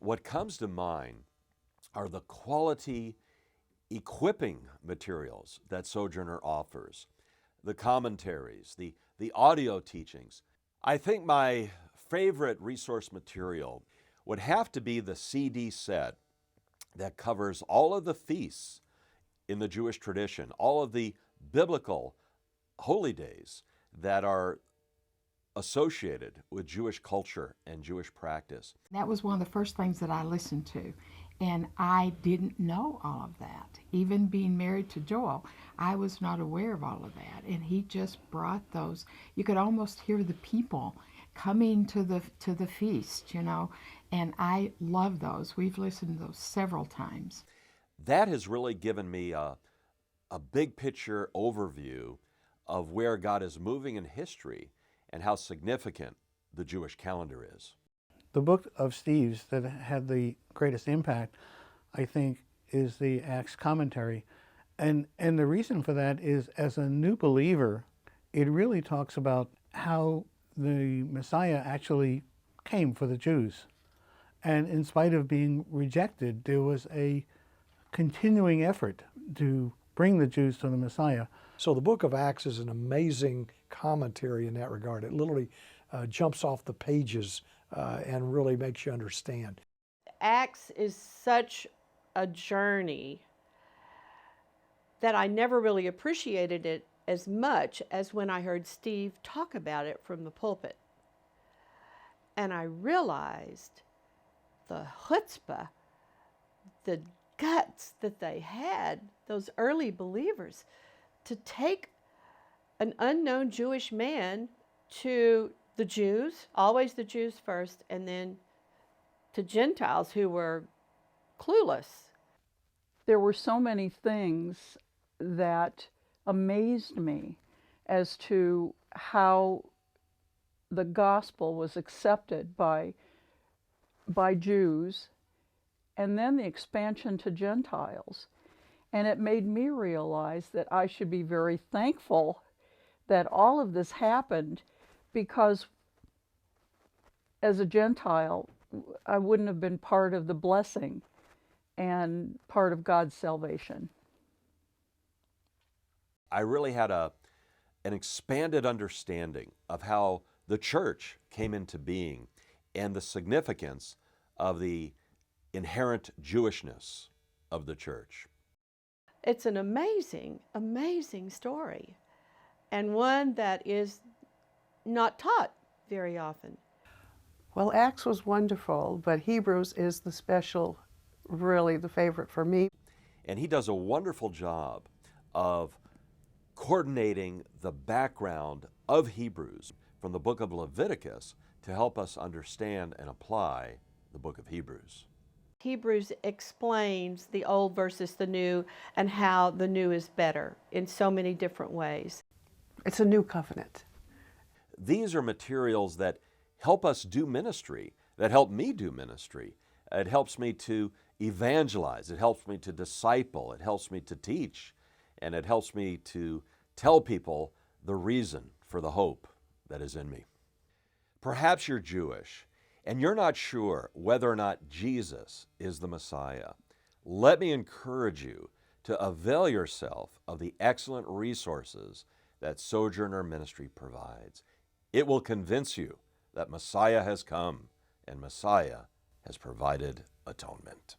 what comes to mind are the quality equipping materials that Sojourner offers, the commentaries, the audio teachings. I think my favorite resource material would have to be the CD set that covers all of the feasts in the Jewish tradition, all of the biblical holy days that are associated with Jewish culture and Jewish practice. That was one of the first things that I listened to, and I didn't know all of that. Even being married to Joel, I was not aware of all of that, and he just brought those. You could almost hear the people coming to the feast, you know, and I love those. We've listened to those several times. That has really given me a big picture overview of where God is moving in history and how significant the Jewish calendar is. The book of Steve's that had the greatest impact, I think, is the Acts commentary. And the reason for that is, as a new believer, it really talks about how the Messiah actually came for the Jews. And in spite of being rejected, there was a continuing effort to bring the Jews to the Messiah. So the book of Acts is an amazing commentary in that regard. It literally jumps off the pages and really makes you understand. Acts is such a journey that I never really appreciated it as much as when I heard Steve talk about it from the pulpit. And I realized the chutzpah, the guts that they had, those early believers, to take an unknown Jewish man to the Jews, always the Jews first, and then to Gentiles who were clueless. There were so many things that amazed me as to how the gospel was accepted by Jews, and then the expansion to Gentiles. And it made me realize that I should be very thankful that all of this happened, because as a Gentile, I wouldn't have been part of the blessing and part of God's salvation. I really had an expanded understanding of how the church came into being and the significance of the inherent Jewishness of the church. It's an amazing, amazing story, and one that is not taught very often. Well, Acts was wonderful, but Hebrews is the special, really the favorite for me. And he does a wonderful job of coordinating the background of Hebrews from the book of Leviticus to help us understand and apply the book of Hebrews. Hebrews explains the old versus the new and how the new is better in so many different ways. It's a new covenant. These are materials that help us do ministry, that help me do ministry. It helps me to evangelize, it helps me to disciple, it helps me to teach, and it helps me to tell people the reason for the hope that is in me. Perhaps you're Jewish and you're not sure whether or not Jesus is the Messiah. Let me encourage you to avail yourself of the excellent resources that Sojourner Ministry provides. It will convince you that Messiah has come and Messiah has provided atonement.